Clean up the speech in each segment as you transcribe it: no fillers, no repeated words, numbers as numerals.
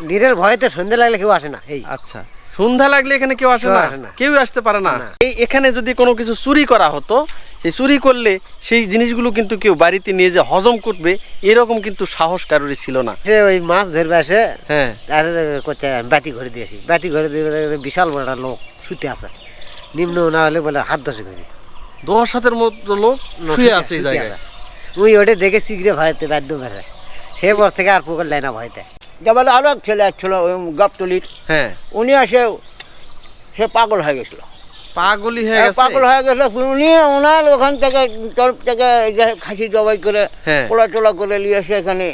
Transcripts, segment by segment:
নিরের ভয়তে সন্ধ্যা লাগলে কেউ আসে না। এই আচ্ছা, সন্ধ্যা লাগলে এখানে কেউ আসে না, কেউ আসতে পারে না। এখানে যদি কোনো কিছু চুরি করা হতো, সেই চুরি করলে সেই জিনিসগুলো কিন্তু কেউ বাড়িতে নিয়ে যে হজম করবে এরকম কিন্তু সাহস কারোরই ছিল না। সে ওই মাছ ধরবে আসে, হ্যাঁ, আর করছে বাতি ঘরে দিয়েছি, বাতি ঘরে দিয়ে বিশাল বড় একটা লোক শুতে আছে, নিম্ন না হলে বলে হাত ধসে করি 10 হাতের মতো লোক শুয়ে আছে এই জায়গায়। ওই ওটা দেখে শীঘ্রে ভয়তে বাধ্য করে, সে পর থেকে আর পুকুর লাই না ভয়তে। যেমন আরো এক ছেলে ছিল গাবতলির, হ্যাঁ, উনি আসে সে পাগল হয়ে গেছিল, পাগলই হয়ে গেছে। পাগল হয়ে গেছিল। উনি ওনার ওখান থেকে তরফ থেকে খাসি জবাই করে হ্যাঁ, পোলা টোলা করে নিয়ে এসে এখানে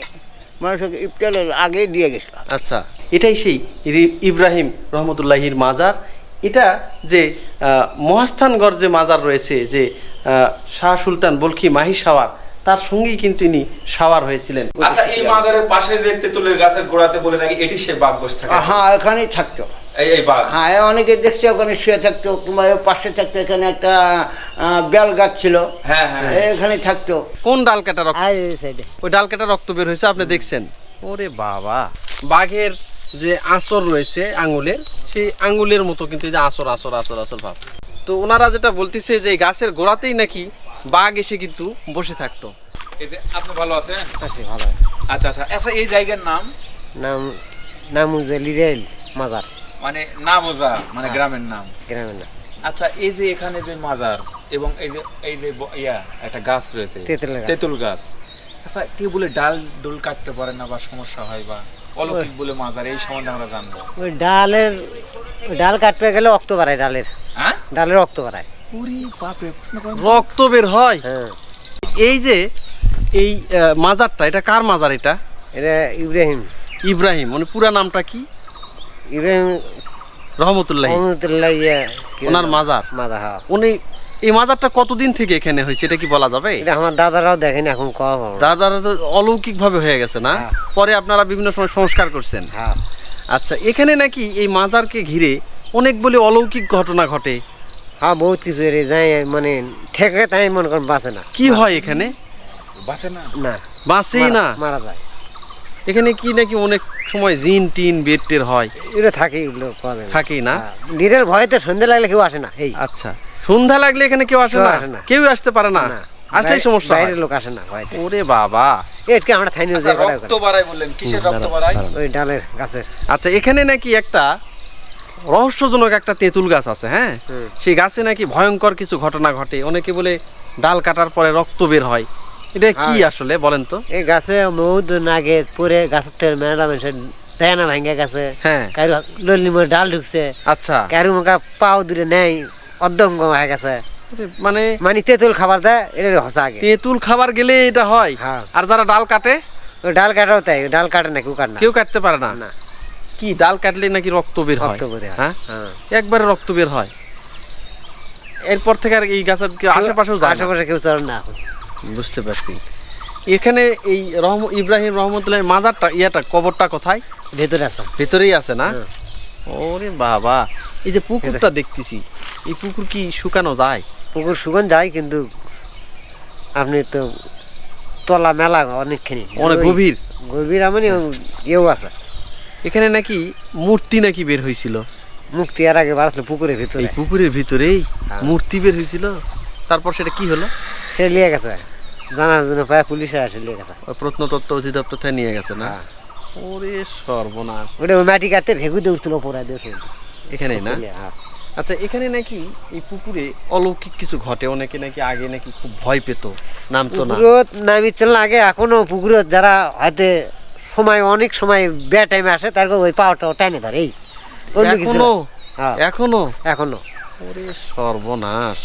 মানুষকে ইফতারের আগে দিয়ে গেছিল। আচ্ছা, এটাই সেই ইব্রাহিম রহমতুল্লাহির মাজার। এটা যে মহাস্থানগড় যে মাজার রয়েছে, যে শাহ সুলতান বলখি মাহি সাওয়ার, তার সঙ্গেই কিন্তু ইনি সাওয়ার হয়েছিলেন। আচ্ছা, এই মাজারের পাশে যে তেঁতুলের গাছের গোড়াতে বলে নাকি এটি সে বাঘ বসে থাকে। হ্যাঁ, এখানেই থাকতো এই বাঘ। হ্যাঁ, অনেকে দেখছে ওখানে শুয়ে থাকতো, কিংবা পাশে থাকতো। এখানে একটা বেল গাছ ছিল, হ্যাঁ হ্যাঁ, এখানে থাকতো। কোন ডাল কাটা রক্ত? আর এই সাইডে ওই ডাল কাটা রক্ত বের হয়েছে, আপনি দেখছেন? ওরে বাবা, বাঘের যে আঁচড় রয়েছে আঙ্গুলের, সেই আঙ্গুলের মতো কিন্তু এই যে আঁচড় আঁচড় আঁচড় আঁচড় ভাব। তো ওনারা যেটা বলতেছে যে গাছের গোড়াতেই নাকি বাঘ এসে কিন্তু বসে থাকতো। এই যে আপনি ভালো আছেন? আছে ভালো। আচ্ছা আচ্ছা আচ্ছা, এই জায়গার নাম নাম নাম যে লিরেল মাজার, মানে নামোজা, মানে গ্রামের নাম। গ্রামের নাম। আচ্ছা, এই যে এখানে যে মাজার এবং এই যে একটা গাছ রয়েছে, তেঁতুল গাছ। তেঁতুল গাছ। আচ্ছা, কেউ বলে ডাল ডোল কাটতে পারে না বা সমস্যা হয়, বা অলৌকিক বলে মাজার, এই সম্বন্ধে আমরা জানবো। ওই ডাল কাটতে গেলে রক্ত বাড়ায়, হ্যাঁ, ডালের রক্ত বাড়ায়। পুরি বাপরে, রক্ত বের হয়। হ্যাঁ, এই যে এই মাজারটা, এটা কার মাজার? এটা এটা ইব্রাহিম ইব্রাহিম, মানে পুরা নামটা কি? ইব্রাহিম রহমতুল্লাহি, রহমতুল্লাহ ওনার মাজার। মাজার। হ্যাঁ, উনি এই মাজারটা কতদিন থেকে এখানে হয়েছে, এটা কি বলা যাবে? এটা আমার দাদারাও দেখেনি, এখন কম। দাদারা তো অলৌকিক ভাবে হয়ে গেছে না? হ্যাঁ। পরে আপনারা বিভিন্ন সময় সংস্কার করছেন। হ্যাঁ, আচ্ছা, এখানে নাকি এই মাজারকে ঘিরে অনেক বলে অলৌকিক ঘটনা ঘটে। হ্যাঁ, বহুত কিছু এর যাই, মানে ঠেকে তাই মনে করেন বাঁচে না। কি হয় এখানে? বাসে না, না, বাঁচেই না, মারা যায়। এখানে কি নাকি অনেক সময় জিন টিন বেদ টের হয়? এগুলো থাকে, এগুলো পাওয়া যায় না। থাকেই না? হ্যাঁ, নিরের ভয়তে সন্ধ্যা লাগলে কেউ আসে না। এই আচ্ছা, সন্ধ্যা লাগলে এখানে কেউ আসে না, কেউ আসতে পারে না, আসলেই সমস্যা হয়। বাইরের লোক আসে না ভয়তে। ওরে বাবা, এটকে আমরা থাইনি যে আচ্ছা, রক্ত বাড়ায় বললেন, কিসের রক্ত বাড়ায়? ওই ডালের গাছের। আচ্ছা, এখানে নাকি একটা রহস্যজনক একটা তেঁতুল গাছ আছে, হ্যাঁ, সেই গাছে নাকি ভয়ঙ্কর কিছু ঘটনা ঘটে। অনেকে বলে ডাল কাটার পরে রক্ত বের হয়, এটা কি আসলে বলেন তো? এই গাছে বহুত নাগে পরে গাছের থেকে ম্যাডাম এসে দেয় না, ভাঙ্গা গেছে। হ্যাঁ, কারু লল্লি মরে ডাল ঢুকছে, আচ্ছা, কারু মুখা পাও দূরে নেই, অর্ধঙ্গ হয়ে গেছে। মানে মানে তেঁতুল খাবার দেয়, এটা হসা আগে। তেঁতুল খাবার গেলে এটা হয়। হ্যাঁ। আর যারা ডাল কাটে, ওই ডাল কাটাও তাই, ডাল কাটে না, কেউ কাটে না। কেউ কাটতে পারে না। না, কি ডাল কাটলে নাকি রক্ত বের হয়? রক্ত বের হয়। হ্যাঁ, হ্যাঁ, একবারে রক্ত বের হয়। এরপর থেকে আর এই গাছের আশেপাশেও যায় না। আশেপাশে কেউ চলে না এখন। বুঝতে পারছি। এখানে এই ইব্রাহিম রহমতুল্লাহ মাজারটা, কবরটা কোথায়? ভেতরে আছে। ভেতরেই আছে না? হ্যাঁ। ওরে বাবা, এই যে পুকুরটা দেখতেছি, এই পুকুর কি শুকানো যায়? পুকুর শুকন যায়, কিন্তু আপনি তো তলা মেলা অনেকখানি, অনেক গভীর। গভীর মানে ইয়েও আছে। এখানে নাকি মূর্তি নাকি বের হয়েছিল। মুক্তি এর আগে বাড়ছিল পুকুরের ভিতরে। এই পুকুরের ভিতরেই হ্যাঁ। মূর্তি বের হয়েছিল। তারপর সেটা কি হলো? সে লিয়ে গেছে, জানার জন্য প্রায় পুলিশে আসে লিয়ে গেছে। ওই প্রত্নতত্ত্ব অধিদপ্তর থেকে নিয়ে গেছে না? হ্যাঁ। ওরে সর্বনাশ। ওটা ওই মাটি কাটতে ভেগু দিয়ে উঠছিল পড়া দেখে। এখানেই না? হ্যাঁ। আচ্ছা, এখানে নাকি এই পুকুরে অলৌকিক কিছু ঘটে। অনেকে নাকি আগে নাকি খুব ভয় পেত, নামতো না। পুকুরত নামি চল আগে, এখনো পুকুরত যারা হয়তো সময় অনেক সময় বে টাইমে আসে, তারপর ওই পাওয়াটা টাইনে ধরে। এই অন্য কিছু এখনো? না। হ্যাঁ, এখনো? এখনো। ওরে সর্বনাশ।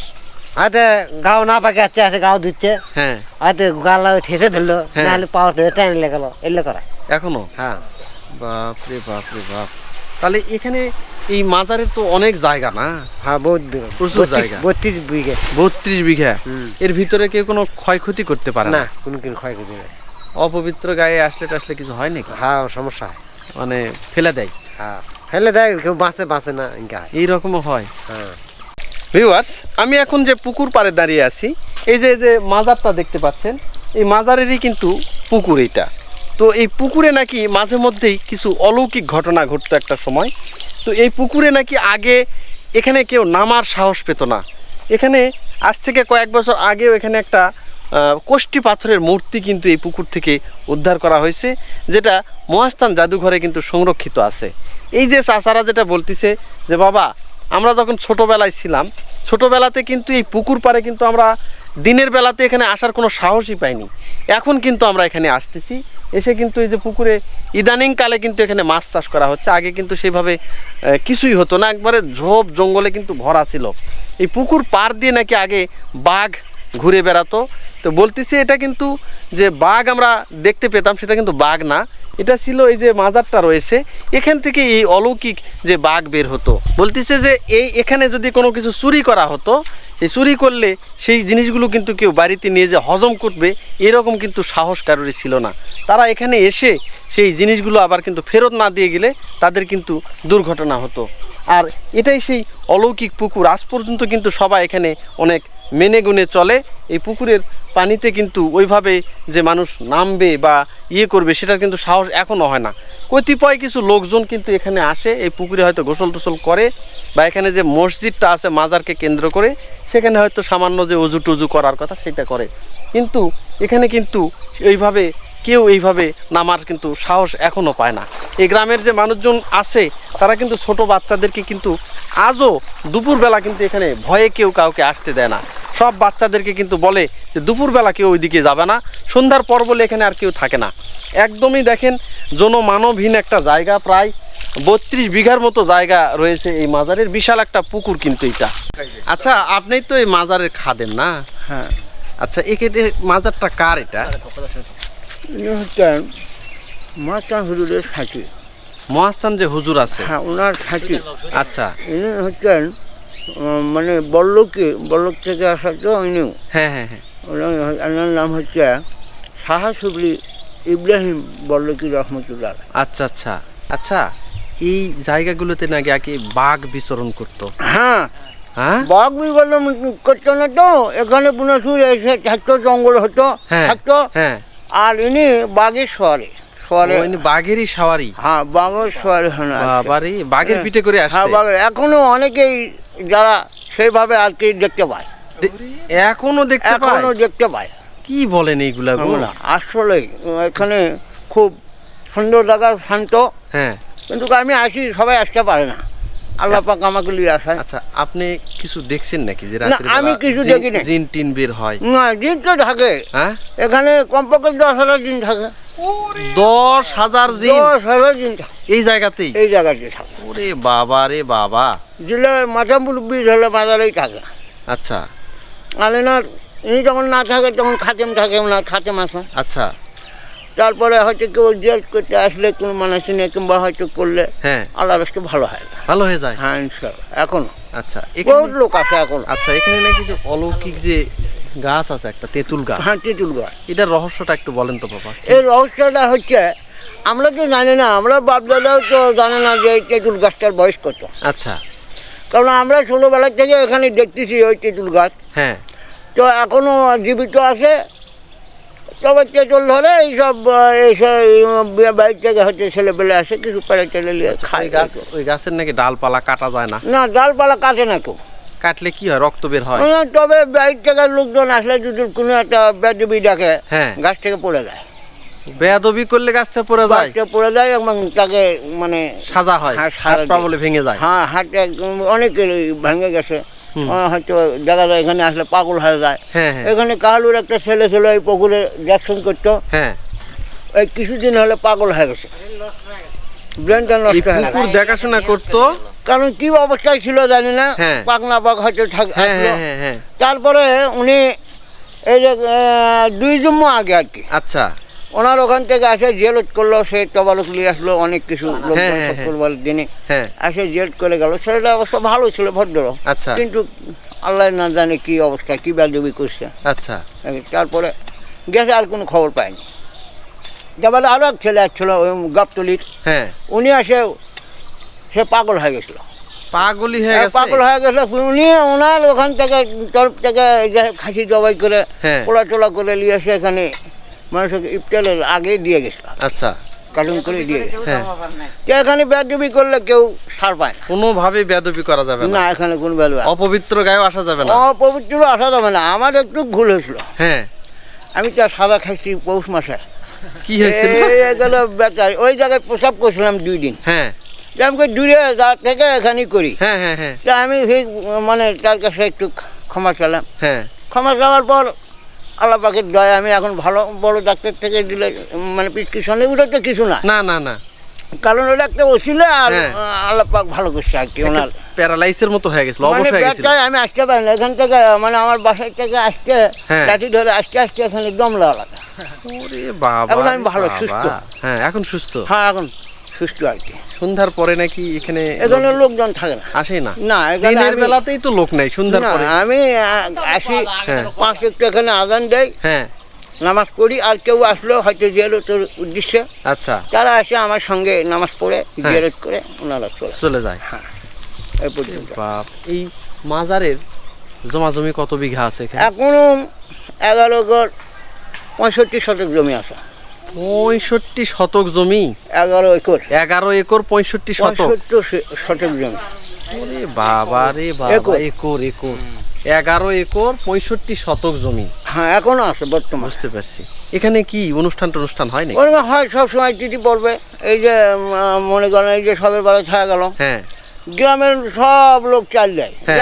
হয়তো গাও না পাকে আসে গাও দিচ্ছে, হ্যাঁ, হয়তো গালা ঠেসে ধরলো, হ্যাঁ। নাহলে পাওয়াটা টাইনে লেগালো, এলে করা। এখনো? হ্যাঁ, বাপ রে বাপ রে বাপ। তাহলে এখানে এই মাজারের তো অনেক জায়গা না? হ্যাঁ, বহুত প্রচুর জায়গা। 32 বিঘে। 32 বিঘা। হুম। এর ভিতরে কেউ কোনো ক্ষয়ক্ষতি করতে পারে না, না? কোনো ক্ষয়ক্ষতি নেই। অপবিত্র গায়ে আসলে টাসলে কিছু হয় নাকি? হ্যাঁ, সমস্যা হয়। মানে ফেলে দেয়? হ্যাঁ, ফেলে দেয়, কেউ বাঁচে না, ইনকা হয়। এইরকমও হয়। হ্যাঁ। ভিউয়ার্স, আমি এখন যে পুকুর পাড়ে দাঁড়িয়ে আছি, এই যে মাজারটা দেখতে পাচ্ছেন, এই মাজারেরই কিন্তু পুকুর এটা। তো এই পুকুরে নাকি মাঝে মধ্যেই কিছু অলৌকিক ঘটনা ঘটতো একটা সময়। তো এই পুকুরে নাকি আগে এখানে কেউ নামার সাহস পেত না। এখানে আজ থেকে কয়েক বছর আগেও এখানে একটা কোষ্ঠী পাথরের মূর্তি কিন্তু এই পুকুর থেকে উদ্ধার করা হয়েছে, যেটা মহাস্থান জাদুঘরে কিন্তু সংরক্ষিত আছে। এই যে চাচারা যেটা বলতেছে যে বাবা আমরা যখন ছোটোবেলায় ছিলাম, ছোটোবেলাতে কিন্তু এই পুকুর পাড়ে কিন্তু আমরা দিনের বেলাতে এখানে আসার কোনো সাহসই পাইনি। এখন কিন্তু আমরা এখানে আসতেছি, এসে কিন্তু এই যে পুকুরে ইদানিংকালে কিন্তু এখানে মাছ চাষ করা হচ্ছে। আগে কিন্তু সেইভাবে কিছুই হতো না, একবারে ঝোপ জঙ্গলে কিন্তু ভরা ছিল। এই পুকুর পাড় দিয়ে নাকি আগে বাঘ ঘুরে বেড়াতো। তো বলতেছি এটা কিন্তু যে বাঘ আমরা দেখতে পেতাম সেটা কিন্তু বাঘ না, এটা ছিল এই যে মাজারটা রয়েছে, এখান থেকে এই অলৌকিক যে বাঘ বের হতো। বলতেছে যে এখানে যদি কোনো কিছু চুরি করা হতো, সেই চুরি করলে সেই জিনিসগুলো কিন্তু কেউ বাড়িতে নিয়ে যে হজম করবে এরকম কিন্তু সাহস কারোরই ছিল না। তারা এখানে এসে সেই জিনিসগুলো আবার কিন্তু ফেরত না দিয়ে গেলে তাদের কিন্তু দুর্ঘটনা হতো। আর এটাই সেই অলৌকিক পুকুর। আজ পর্যন্ত কিন্তু সবাই এখানে অনেক মেনে গুনে চলে। এই পুকুরের পানিতে কিন্তু ওইভাবে যে মানুষ নামবে বা করবে সেটার কিন্তু সাহস এখনও হয় না। কতিপয় কিছু লোকজন কিন্তু এখানে আসে, এই পুকুরে হয়তো গোসল টোসল করে, বা এখানে যে মসজিদটা আছে মাজারকে কেন্দ্র করে সেখানে হয়তো সামান্য যে উজু টুজু করার কথা সেটা করে। কিন্তু এখানে কিন্তু কেউ এইভাবে নামার কিন্তু সাহস এখনও পায় না। এই গ্রামের যে মানুষজন আছে তারা কিন্তু ছোট বাচ্চাদেরকে কিন্তু আজও দুপুরবেলা কিন্তু এখানে ভয়ে কেউ কাউকে আসতে দেয় না। সব বাচ্চাদেরকে কিন্তু বলে যে দুপুরবেলা কেউ ওইদিকে যাবে না, সন্ধ্যার পর বলে এখানে আর কেউ থাকে না। একদমই দেখেন জনমানবহীন একটা জায়গা, প্রায় 32 বিঘার মতো জায়গা রয়েছে এই মাজারের, বিশাল একটা পুকুর কিন্তু এটা। আচ্ছা আপনি তো এই মাজারের খাদেম না? হ্যাঁ। আচ্ছা এখানে মাজারটা কার এটা? ইনি হচ্ছেন মহাস্থান হুজুরের সাথী। মহাস্থান যে হুজুর আছে, হ্যাঁ ওনার সাথী। আচ্ছা ইনি হচ্ছেন মানে বল্লক থেকে আসা তো ইনিও। হ্যাঁ হ্যাঁ হ্যাঁ। ওনার নাম হচ্ছে শাহ সুবলি ইব্রাহিম বল্লকি রহমতুল্লাহ। আচ্ছা আচ্ছা আচ্ছা, এই জায়গাগুলোতে নাকি আগে বাঘ বিচরণ করতো? হ্যাঁ হ্যাঁ, বাঘ বিগলন করতো না তো, এখানে পুনসুর এসে থাকতো, জঙ্গল হতো হ্যাঁ থাকতো। হ্যাঁ। আর ইনি বাঘের সরে বাঘেরই সাওয়ারি? হ্যাঁ বাঘের সরে। বাবারে, বাঘের পিঠে করে আসছে? হ্যাঁ বাঘের। এখনো অনেকেই যারা সেইভাবে আর কি দেখতে পায়, এখনো দেখতে পায়। কি বলেন এইগুলা? আসলে এখানে খুব সুন্দর জায়গা, শান্ত। হ্যাঁ, কিন্তু আমি আসি, সবাই আসতে পারে না, আল্লাহ পাক আমাকে নিয়ে আসায়। আচ্ছা আপনি কিছু দেখছেন নাকি যে না, আমি কিছু দেখি না। জিন টিন বের হয়? না, জিন তো থাকে। হ্যাঁ, এখানে কমপক্ষে 10,000 জিন থাকে। 10,000 জিন? 10,000 জিন থাকে এই জায়গাতেই? এই জায়গাতে থাকে। ওরে বাবা রে বাবা। দিলে মাথা মুরব্বী হলে মাজারেই থাকে। আচ্ছা, আর এনার ইনি যখন না থাকে তখন খাতেম থাকে, ওনার খাতেম আছে। আচ্ছা, তারপরে হয়তো কেউ জিয়াজ করতে আসলে কোনো মানুষ নিয়ে কিংবা হয়তো করলে হ্যাঁ আল্লাহ রাস্তে ভালো হয়, ভালো হয়ে যায়। হ্যাঁ ইনশাআল্লাহ। এখনো আচ্ছা, বহুত লোক আছে এখন। আচ্ছা, এখানে নাকি যে অলৌকিক যে গাছ আছে একটা তেঁতুল গাছ, হ্যাঁ তেঁতুল গাছ, এটার রহস্যটা একটু বলেন তো বাবা। এই রহস্যটা হচ্ছে আমরা তো জানি না, আমরা বাপদাদাও তো জানে না যে এই তেঁতুল গাছটার বয়স কত। আচ্ছা, কারণ আমরা ছোটোবেলা থেকে এখানে দেখতেছি ওই তেঁতুল গাছ। হ্যাঁ, তো এখনো জীবিত আছে। তবে তেঁতুল ধরে এইসব বাইর থেকে হচ্ছে ছেলেপেলে আসে, কিছু পেলে টেলে নিয়ে খায়। গাছ, ওই গাছের নাকি ডালপালা কাটা যায় না? না, ডালপালা কাটে না কেউ। কাটলে কি হয়, রক্ত বের হয়? তবে বাইর থেকে লোকজন আসলে যদি কোনো একটা বেদবি ডাকে, হ্যাঁ, গাছ থেকে পড়ে যায়। বেয়াদবি করলে গাছটা পড়ে যায়? পড়ে যায় এবং তাকে মানে সাজা হয়, হাত পা বলে ভেঙে যায়। হ্যাঁ, হাতে অনেকের ভেঙে গেছে। হয়তো দেখা যায় এখানে আসলে পাগল হয়ে যায়। এখানে কালুর একটা ছেলে ছিল এই পুকুরে জ্যাকশন করতো, হ্যাঁ, এই কিছুদিন হলে পাগল হয়ে গেছে, ব্রেনটা নষ্ট হয়ে গেছে। দেখাশোনা করতো, কারণ কি অবস্থায় ছিল জানি না, পাকনা পাক হয়তো থাকে। তারপরে উনি এই যে 2 জুম্মা আগে আর কি, আচ্ছা, ওনার ওখান থেকে আসে জেলত করলো, সে তবারক নিয়ে আসলো, অনেক কিছু লোক দিনে আসে জেল করে গেল। ছেলেটা অবশ্য ভালো ছিল, ভদ্র। আচ্ছা, কিন্তু আল্লাহ না জানে কি অবস্থা, কি বেদবি করছে। আচ্ছা, তারপরে গেছে, আর কোনো খবর পায়নি। তারপরে আরো এক ছেলে আসছিল ওই গাবতলির, উনি আসে, সে পাগল হয়ে গেছিল। পাগল হয়ে গেছে উনি, ওনার ওখান থেকে তরফ থেকে খাসি জবাই করে পোলা টোলা করে নিয়ে এসে এখানে মানুষকে ইফতারের আগে দিয়ে গেছিল, আচ্ছা কার্টুন করে দিয়ে গেছিল। হ্যাঁ তো এখানে বেয়াদবি করলে কেউ ছাড় পায় না। কোনোভাবে বেয়াদবি করা যাবে না, না, এখানে কোনো ভ্যালু অপবিত্র গায়েও আসা যাবে না। অপবিত্র আসা যাবে না। আমার একটু ভুল হয়েছিল, হ্যাঁ আমি তো সাদা খাইছি পৌষ মাসে। কি হয়েছিল? গেল বেচার ওই জায়গায় প্রসাব করছিলাম 2 দিন। হ্যাঁ যে আমাকে দূরে যা থেকে এখানে করি। হ্যাঁ হ্যাঁ হ্যাঁ তা আমি সেই মানে তার কাছে একটু ক্ষমা চাইলাম। হ্যাঁ ক্ষমা চাওয়ার পর আল্লাহ পাকের দয়া আমি এখন ভালো বড় ডাক্তার থেকে দিলে মানে প্রেসক্রিপশনে ওটা তো কিছু না, না না না, কারণ ওটা একটা ওসিলা আর হ্যাঁ। আল্লাহ পাক ভালো করছে আর কি। ওনার প্যারালাইসের মতো হয়ে গেছিল, মানে অবশ হয়ে গেছিল। ব্যথায় আমি আসতে পারি না এখান থেকে, মানে আমার বাসায় থেকে আসতে হ্যাঁ। লাঠি ধরে আসতে আসতে এখানে দম লাগা লাগে। ওরে বাবা, এখন আমি ভালো, বাবা। সুস্থ। হ্যাঁ এখন সুস্থ। হ্যাঁ এখন সুস্থ আর কি। সন্ধ্যার পরে নাকি এখানে এখানে লোকজন থাকে না। আসে না? না, এখানে দিনের আমি- বেলাতেই তো লোক নাই, সন্ধ্যার না, পরে। আমি আসি হ্যাঁ। 5 একটু এখানে আজান দেয়, হ্যাঁ নামাজ পড়ি, আর কেউ আসলো হয়তো জিয়ারতের উদ্দেশ্যে আচ্ছা, তারা এসে আমার সঙ্গে নামাজ পড়ে জিয়ারত করে ওনারা চলে চলে যায়। এই পর্যন্ত। বাপ, এই মাজারের জমাজমি কত বিঘা আছে এখানে? এখনো 11 গড় 65 শতক জমি আছে। 65 শতক জমি, 11 একর 11 একর 65 শতক। 65 শতক জমি। ওরে বাবা রে বাবা, একর। একর একর 11 একর 65 শতক জমি। হ্যাঁ এখনো আছে বর্তমান। বুঝতে পারছি। এখানে কি অনুষ্ঠান হয় নাকি? ওরকম হয় সবসময় চিঠি পড়বে। এই যে মনে করেন এই যে সবের বেলা ছায়া গেল, হ্যাঁ গ্রামের সব লোক চাল যায়, হ্যাঁ।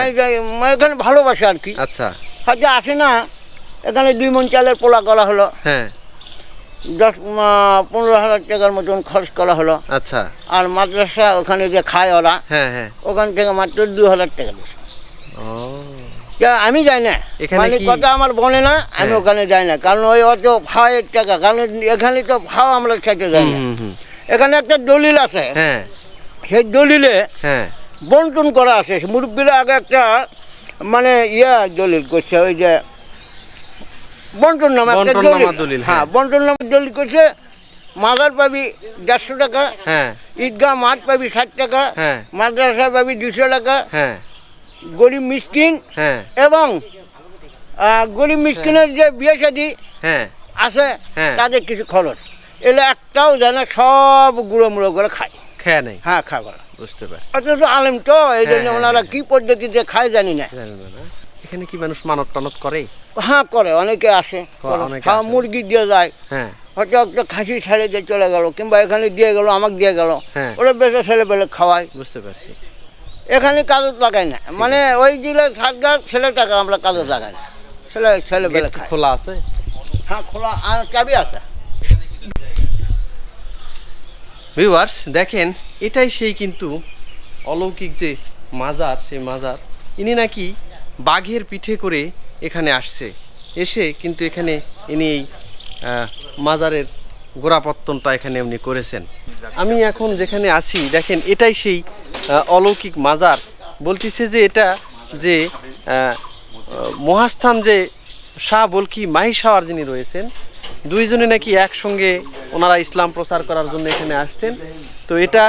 এখানে ভালোবাসে আর কি। আচ্ছা হয়তো আসে না, এখানে 2 মণ চালের পোলা করা হলো, হ্যাঁ 10-15,000 টাকার মতন খরচ করা হলো। আচ্ছা আর মাদ্রাসা ওখানে যে খায় ওরা, হ্যাঁ হ্যাঁ ওখান থেকে মাত্র 2,000 টাকা দিচ্ছে। ও আমি যাই না, এখানে মানে কি- কথা আমার বনে না, আমি হ্যাঁ। ওখানে যাই না, কারণ ওই অত ভাওয়ের টাকা, কারণ এখানে তো ভাও আমরা খেতে যাই না। হুম, হুম, এখানে একটা দলিল আছে, হ্যাঁ সেই দলিলে হ্যাঁ বন্টন করা আছে। মুরব্বীরা আগে একটা মানে দলিল করছে, ওই যে বন্টন নামে একটা বন্টননামা দলিল। দলিল, হ্যাঁ হ্যাঁ। বন্টন নামে দলিল করছে। মাজার পাবি 150 টাকা, হ্যাঁ ঈদগাহ মাঠ পাবি 60 টাকা, হ্যাঁ মাদ্রাসা পাবি 200 টাকা, হ্যাঁ গরিব মিসকিন হ্যাঁ এবং গরিব মিসকিনের যে বিয়ে শাদী হ্যাঁ আছে হ্যাঁ। তাদের কিছু খরচ, এলে একটাও জানে, সব গুঁড়ো মুড়ো করে খায়। খেয়ে নেই। হ্যাঁ খাওয়া করে। বুঝতে পারছি। অথচ আলেম তো, এই জন্য হ্যাঁ, ওনারা হ্যাঁ, কি পদ্ধতিতে খায় জানি না। জানি না, না? এখানে কি মানুষ মানত টানত করে? হ্যাঁ করে, অনেকে আসে, অনেকে হ্যাঁ আসে। মুরগি দিয়ে যায়, হ্যাঁ হয়তো একটা খাসি ছেড়ে দিয়ে চলে গেল, কিংবা এখানে দিয়ে গেল, আমাকে দিয়ে গেল, হ্যাঁ। ওরা বেশি ছেলে পেলে খাওয়ায়। বুঝতে পারছি। এখানে কাগজ লাগায় না, মানে ওই দিলে সাতগার ছেলে টাকা আমরা কাগজ লাগাই না, ছেলে পেলে গেট খায়। খোলা আছে? হ্যাঁ খোলা, আর চাবি আছে। ভিউয়ার্স দেখেন, এটাই সেই কিন্তু অলৌকিক যে মাজার, সেই মাজার। ইনি নাকি বাঘের পিঠে করে এখানে আসছে, এসে কিন্তু এখানে ইনি এই মাজারের গোড়াপত্তনটা এখানে উনি করেছেন। আমি এখন যেখানে আছি দেখেন, এটাই সেই অলৌকিক মাজার। বলতেছে যে এটা যে মহাস্থান যে শাহ বলকি মাহি শাহর যিনি রয়েছেন, দুইজনে নাকি একসঙ্গে ওনারা ইসলাম প্রচার করার জন্য এখানে আসছেন। তো এটা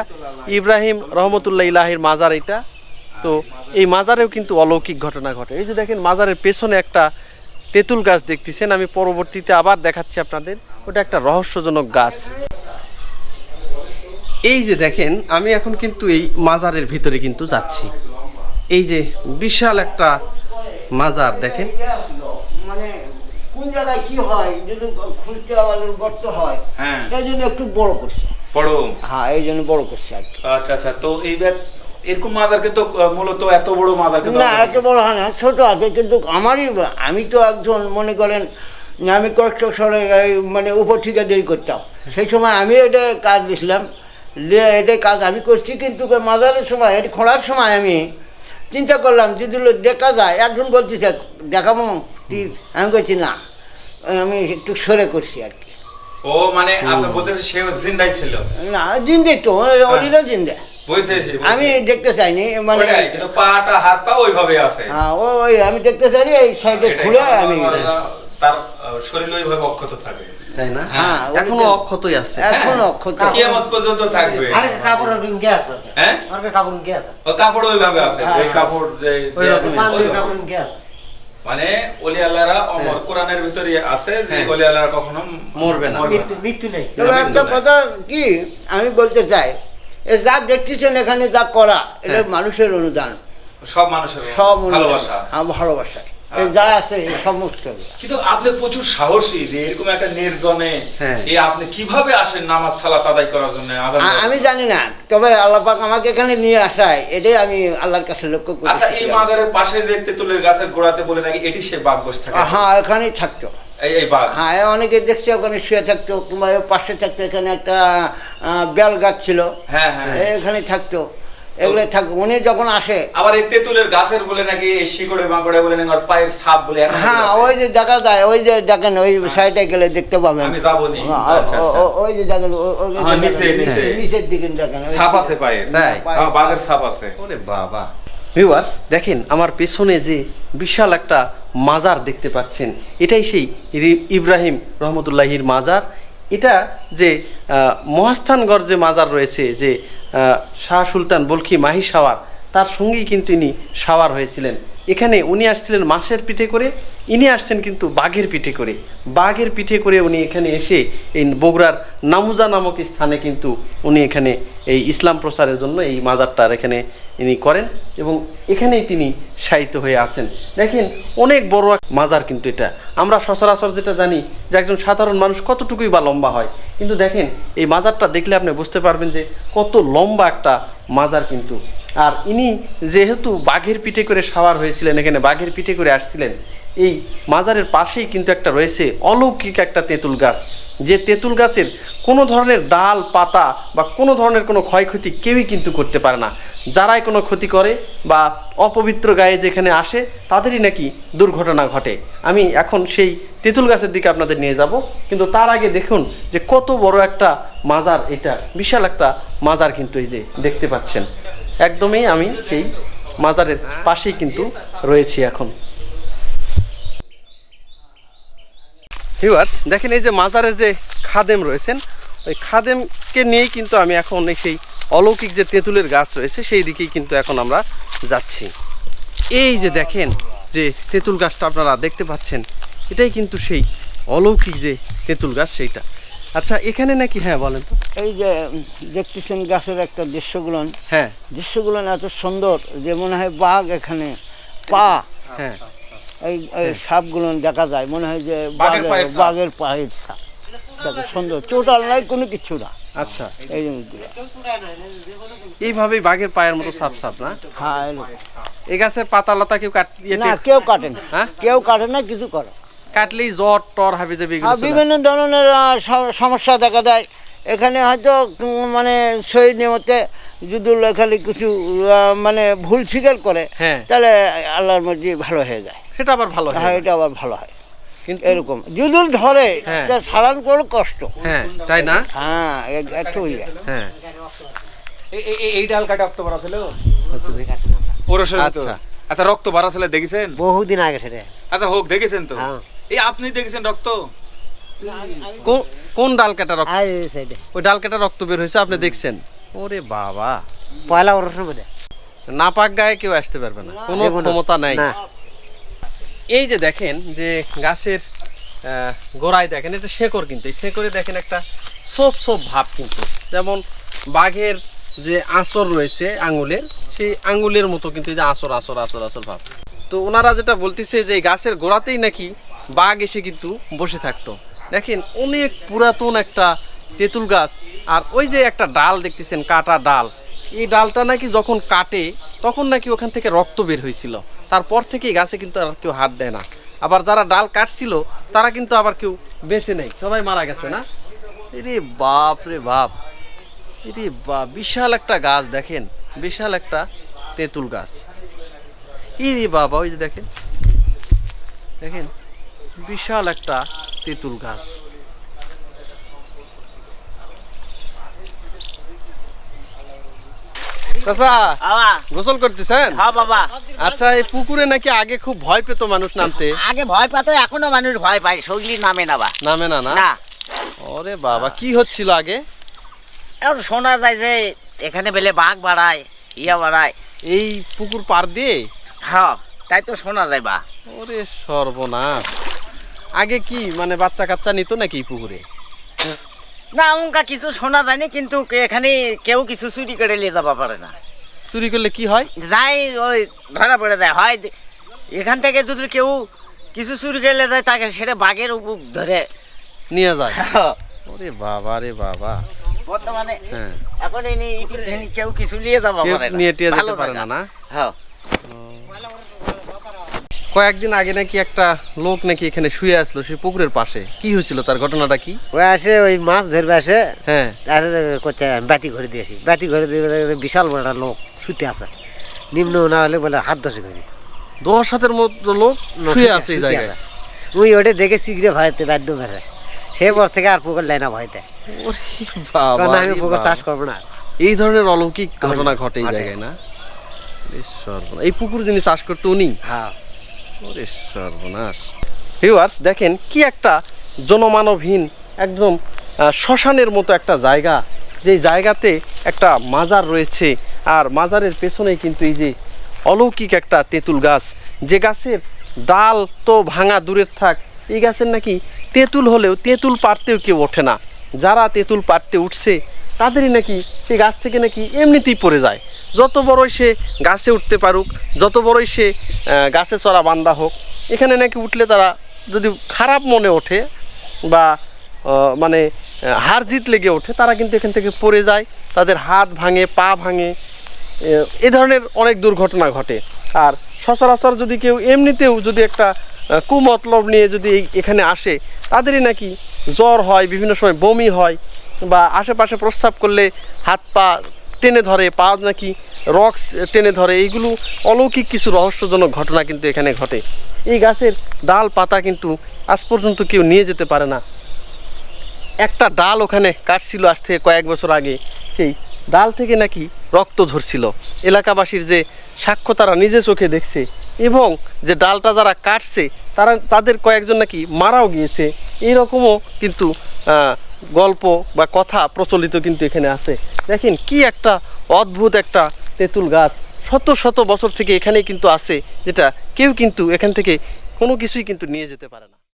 ইব্রাহিম রহমতুল্লাহ ইলাহির মাজার এটা। তো এই মাজারেও কিন্তু অলৌকিক ঘটনা ঘটে। এই যে দেখেন মাজারের পেছনে একটা তেঁতুল গাছ দেখতেছেন, আমি পরবর্তীতে আবার দেখাচ্ছি আপনাদের। ওটা একটা রহস্যজনক গাছ। এই যে দেখেন, আমি এখন কিন্তু এই মাজারের ভিতরে কিন্তু যাচ্ছি। এই যে বিশাল একটা মাজার দেখেন। মানে কোন জায়গায় কি হয় যদি খুঁজতে আবার গর্ত হয়, হ্যাঁ এই জন্য একটু বড় করছে। বড়, হ্যাঁ এই জন্য বড় করছে আর কি। আচ্ছা আচ্ছা। তো এইবার এরকম মাজারকে তো মূলত এত বড় মাজারকে তো না এত বড় হয় না, ছোট আছে, কিন্তু আমি তো একজন মনে করেন যে আমি কষ্টসরে মানে উপর ঠিকাদারি করতাম, সেই সময় আমি এটা কাজ দিছিলাম, এটাই কাজ আমি করছি। কিন্তু মাজারের সময় এটা খোঁড়ার সময় আমি চিন্তা করলাম যদি দেখা যায়, একজন বলতেছে দেখাবো তুই, আমি বলছি না, আমি একটু সরে করছি আর কি। ও মানে আপনি বলতে সে জিন্দাই ছিল না জিন্দে তো অরিজিনাল জিন্দে, আমি দেখতে চাইনি, মানে কিন্তু পাটা হাত পা ওইভাবে আছে। হ্যাঁ ওই আমি দেখতে চাইনি, এই সাইডে ঘুরে আমি তার শরীর ওইভাবে অক্ষত থাকে, তাই না? হ্যাঁ, এখনো অক্ষতই আছে। এখনো অক্ষত। কিয়ামত পর্যন্ত থাকবে। আরে কাপড়ের রুমকে আছে, হ্যাঁ আর কাপড় রুমকে আছে, ও কাপড় ওইভাবে আছে, হ্যাঁ, ওই কাপড় যে ওই রকমই। পাঁচের কাপড় রুমকে আছে। মানে ওলি আল্লাহরা অমর, কোরআনের ভিতরে আছে যে ওলি আল্লাহরা কখনো মরবে না। মৃত্যু নেই। তবে একটা কথা কি আমি বলতে চাই, এ যা দেখতেছেন এখানে যা করা, এটা মানুষের অনুদান, সব মানুষের সব ভালোবাসা। ভালোবাসা এই যা আছে এই সমস্ত। কিন্তু আপনি প্রচুর সাহসী যে এরকম একটা নির্জনে হ্যাঁ। এই আপনি কিভাবে আসেন নামাজ সালাত আদায় করার জন্য, আজান দেওয়ার আমি জন্য? জানি না, তবে আল্লাহ পাক আমাকে এখানে নিয়ে আসায় এটাই আমি আল্লাহর কাছে লক্ষ্য করি। আচ্ছা, এই মাজারের পাশে যে তেঁতুলের গাছের গোড়াতে বলে নাকি এটি সে বাঘ বসে থাকে, হ্যাঁ এখানেই থাকতো। এই বাঘ। হ্যাঁ অনেকে দেখছি ওখানে শুয়ে থাকতো, কিংবা ওর পাশে থাকতো। এখানে একটা বেল গাছ ছিল, হ্যাঁ হ্যাঁ। এখানে থাকতো, এগুলো থাকতো। উনি যখন আসে, আবার এই তেঁতুলের গাছের বলে নাকি এই শিকড়ে বাঁকড়ে বলে নাকি ওর পায়ের ছাপ বলে এখনো হ্যাঁ আছে। ওই যে দেখা যায়, ওই যে দেখেন ওই সাইডে গেলে দেখতে পাবেন। আমি যাবনি। হ্যাঁ, আচ্ছা, আচ্ছা। ওই যে দেখেন ওই যে হ্যাঁ, দেখেন, নিচে, নিচে। নিচের দিকে দেখেন ওই ছাপ আছে পায়ের। তাই? হ্যাঁ, বাঘের ছাপ আছে। ওরে বাবা। ভিউয়ার্স দেখেন আমার পেছনে যে বিশাল একটা মাজার দেখতে পাচ্ছেন, এটাই সেই ইব্রাহিম রহমতুল্লাহির মাজার। এটা যে মহাস্থানগড় যে মাজার রয়েছে, যে শাহ সুলতান বলখি মাহি সাওয়ার, তার সঙ্গেই কিন্তু ইনি সাওয়ার হয়েছিলেন। এখানে উনি আসছিলেন মাছের পিঠে করে, ইনি আসছেন কিন্তু বাঘের পিঠে করে। বাঘের পিঠে করে উনি এখানে এসে এই বগুড়ার নামুজা নামক স্থানে কিন্তু উনি এখানে এই ইসলাম প্রচারের জন্য এই মাজারটার এখানে ইনি করেন, এবং এখানেই তিনি শায়িত হয়ে আছেন। দেখেন অনেক বড় এক মাজার কিন্তু এটা। আমরা সচরাচর যেটা জানি যে একজন সাধারণ মানুষ কতটুকুই বা লম্বা হয়, কিন্তু দেখেন এই মাজারটা দেখলে আপনি বুঝতে পারবেন যে কত লম্বা একটা মাজার কিন্তু। আর ইনি যেহেতু বাঘের পিঠে করে সাওয়ার হয়েছিলেন, এখানে বাঘের পিঠে করে আসছিলেন, এই মাজারের পাশেই কিন্তু একটা রয়েছে অলৌকিক একটা তেঁতুল গাছ, যে তেঁতুল গাছের কোনো ধরনের ডাল পাতা বা কোনো ধরনের কোনো ক্ষয়ক্ষতি কেউই কিন্তু করতে পারে না। যারাই কোনো ক্ষতি করে বা অপবিত্র গায়ে যেখানে আসে তাদেরই নাকি দুর্ঘটনা ঘটে। আমি এখন সেই তেঁতুল গাছের দিকে আপনাদের নিয়ে যাব, কিন্তু তার আগে দেখুন যে কত বড় একটা মাজার, এটা বিশাল একটা মাজার কিন্তু এই যে দেখতে পাচ্ছেন। একদমই আমি সেই মাজারের পাশেই কিন্তু রয়েছি এখন। ভিউয়ার্স দেখেন এই যে মাজারের যে খাদেম রয়েছেন, ওই খাদেমকে নিয়েই কিন্তু আমি এখন এই সেই অলৌকিক যে তেঁতুলের গাছ রয়েছে সেই দিকেই কিন্তু এখন আমরা যাচ্ছি। এই যে দেখেন যে তেঁতুল গাছটা আপনারা দেখতে পাচ্ছেন, এটাই কিন্তু সেই অলৌকিক যে তেঁতুল গাছ সেইটা। আচ্ছা এখানে নাকি, হ্যাঁ বলেন তো। এই যে দেখতেছেন গাছের একটা দৃশ্যগুলো, হ্যাঁ দৃশ্যগুলো এত সুন্দর যে মনে হয় বাঘ এখানে পা, হ্যাঁ এই সাপগুলো দেখা যায়, মনে হয় যে বাঘের পায়ের সাপ। দেখো সুন্দর, চোটাল নাই কোনো কিছু না। আচ্ছা এই জিনিসগুলো এইভাবেই বাঘের পায়ের মতো সাপ সাপ না? হ্যাঁ এরকম। এই গাছের পাতা লতা কেউ না কেউ কাটে না, হ্যাঁ কেউ কাটে না, কিছু করে না। কাটলেই জ্বর টর হাবি যাবে আর বিভিন্ন ধরনের সমস্যা দেখা দেয়। এখানে হয়তো মানে সই নিয়মতে যদি এখানে কিছু মানে ভুল স্বীকার করে, হ্যাঁ তাহলে আল্লাহর মর্জি ভালো হয়ে যায়। সেটা আবার ভালো হয়। হ্যাঁ এটা আবার ভালো হয়। কিন্তু এরকম যদি ধরে হ্যাঁ। তা সারান করে কষ্ট। হ্যাঁ তাই না? হ্যাঁ একটু হ্যাঁ এই ডাল কাটা রক্ত ভরা ছিল আচ্ছা আচ্ছা, রক্ত ভরা ছিল দেখেছেন? বহুদিন আগে সেটা। আচ্ছা হোক, দেখেছেন তো? হ্যাঁ। এই আপনি দেখেছেন রক্ত? কোন ডাল কাটা রক্ত? আর এই সাইডে ওই ডাল কাটা রক্ত বের হয়েছে আপনি দেখছেন? ওরে বাবা, পয়লা বর্ষের মধ্যে নাপাক গায়ে কেউ আসতে পারবে না, কোনো ক্ষমতা নাই। না। এই যে দেখেন যে গাছের গোড়ায় দেখেন এটা শেকড়, কিন্তু এই শেকড়ে দেখেন একটা সোপ সোপ ভাব, কিন্তু যেমন বাঘের যে আঁচড় রয়েছে আঙুলের, সেই আঙুলের মতো কিন্তু এই যে আঁচড় আঁচড় আঁচড় আঁচড় ভাব। তো ওনারা যেটা বলতেছে যে এই গাছের গোড়াতেই নাকি বাঘ এসে কিন্তু বসে থাকতো। দেখেন অনেক পুরাতন একটা তেঁতুল গাছ, আর ওই যে একটা ডাল দেখতেছেন কাটা ডাল, এই ডালটা নাকি যখন কাটে তখন নাকি ওখান থেকে রক্ত বের হয়েছিল। তারপর থেকে এই গাছে কিন্তু আর কেউ হাত দেয় না। আবার যারা ডাল কাটছিল তারা কিন্তু আবার কেউ বেঁচে নেই, সবাই মারা গেছে না? এরে বাপ রে বাপ, এরে বাপ, বিশাল একটা গাছ দেখেন, বিশাল একটা তেঁতুল গাছ। এরে বাবা, ওই যে দেখেন দেখেন বিশাল একটা তেঁতুল গাছ। চাচা গোসল করতেছেন? হ্যাঁ বাবা, আচ্ছা এই পুকুরে নাকি আগে খুব ভয় পেত মানুষ নামতে? আগে ভয় পাতো, এখনো মানুষ ভয় পায়, সগলি নামে না বা। নামে না? না না, ওরে বাবা, কি হচ্ছিল আগে? এখন শোনা যায় যে এখানে বেলে বাঘ বাড়ায়, ইয়া বাড়ায়। এই পুকুর পার দিয়ে? হ্যাঁ, তাই তো শোনা যায় বা। ওরে সর্বনাশ, আগে কি মানে বাচ্চা কাচ্চা নিত নাকি এই পুকুরে? না অঙ্কা কিছু শোনা যায়নি, কিন্তু এখানে কেউ কিছু চুরি করে নিয়ে যাবা পারে না। চুরি করলে কি হয়? যাই ওই ধরা পড়ে যায়, হয় এখান থেকে যদি কেউ কিছু চুরি করে নিয়ে যায় তাকে সেটা বাঘের উপর ধরে নিয়ে যায়। ওরে বাবা রে বাবা, বর্তমানে হ্যাঁ এখন কেউ কিছু নিয়ে যাবা কেউ পারে না, নিয়ে টিয়ে ভালো যেতে পারে না জায়গা। না? হ্যাঁ কয়েকদিন আগে নাকি একটা লোক নাকি এখানে শুয়ে আসলো সেই পুকুরের পাশে, কি হয়েছিল তার ঘটনাটা কি? ওই আসে ওই মাছ ধরবে আসে, হ্যাঁ আর করছে আমি বাতি ঘরে দিয়েছি, বাতি ঘরে দিয়ে বিশাল বড় একটা লোক শুতে আছে, নিম্ন না হলে বলে হাত দশে করি 10 হাতের মতো লোক শুয়ে আছে এই জায়গায়। ওই ওটা দেখে শীঘ্রে ভয়তে বাধ্য করে, সে পর থেকে আর পুকুর লাই না ভয়তে, ওরে বাবা কারণ আমি রে পুকুর বাবা। চাষ করবো না। এই ধরনের অলৌকিক ঘটনা ঘটে এই ঘটে। জায়গায় না? ওরে সর্বনাশ, এই পুকুর যিনি চাষ করতো উনি? হ্যাঁ ওরে সর্বনাশ। ভিউয়ার্স দেখেন কি একটা জনমানবহীন একদম শ্মশানের মতো একটা জায়গা, যেই জায়গাতে একটা মাজার রয়েছে, আর মাজারের পেছনেই কিন্তু এই যে অলৌকিক একটা তেঁতুল গাছ, যে গাছের ডাল তো ভাঙা দূরের থাক, এই গাছের নাকি তেঁতুল হলেও তেঁতুল পাড়তেও কেউ ওঠে না। যারা তেঁতুল পাড়তে উঠছে তাদেরই নাকি সেই গাছ থেকে নাকি এমনিতেই পড়ে যায়। যত বড়ই সে গাছে উঠতে পারুক, যত বড়ই সে গাছে চড়া বান্দা হোক, এখানে নাকি উঠলে তারা যদি খারাপ মনে ওঠে বা মানে হার জিত লেগে ওঠে, তারা কিন্তু এখান থেকে পড়ে যায়, তাদের হাত ভাঙে, পা ভাঙে, এ ধরনের অনেক দুর্ঘটনা ঘটে। আর সচরাচর যদি কেউ এমনিতেও যদি একটা কুমতলব নিয়ে যদি এখানে আসে, তাদেরই নাকি জ্বর হয়, বিভিন্ন সময় বমি হয়, বা আশেপাশে প্রস্রাব করলে হাত পা টেনে ধরে, পা নাকি রক্স টেনে ধরে। এইগুলো অলৌকিক কিছু রহস্যজনক ঘটনা কিন্তু এখানে ঘটে। এই গাছের ডাল পাতা কিন্তু আজ পর্যন্ত কেউ নিয়ে যেতে পারে না। একটা ডাল ওখানে কাটছিল আজ থেকে কয়েক বছর আগে, সেই ডাল থেকে নাকি রক্ত ঝরছিল। এলাকাবাসীর যে সাক্ষ্য তারা নিজে চোখে দেখছে, এবং যে ডালটা যারা কাটছে তাদের কয়েকজন নাকি মারাও গিয়েছে, এইরকমও কিন্তু গল্প বা কথা প্রচলিত কিন্তু এখানে আছে। দেখেন কি একটা অদ্ভুত একটা তেঁতুল গাছ, শত শত বছর থেকে এখানেই কিন্তু আছে, যেটা কেউ কিন্তু এখান থেকে কোনো কিছুই কিন্তু নিয়ে যেতে পারে না।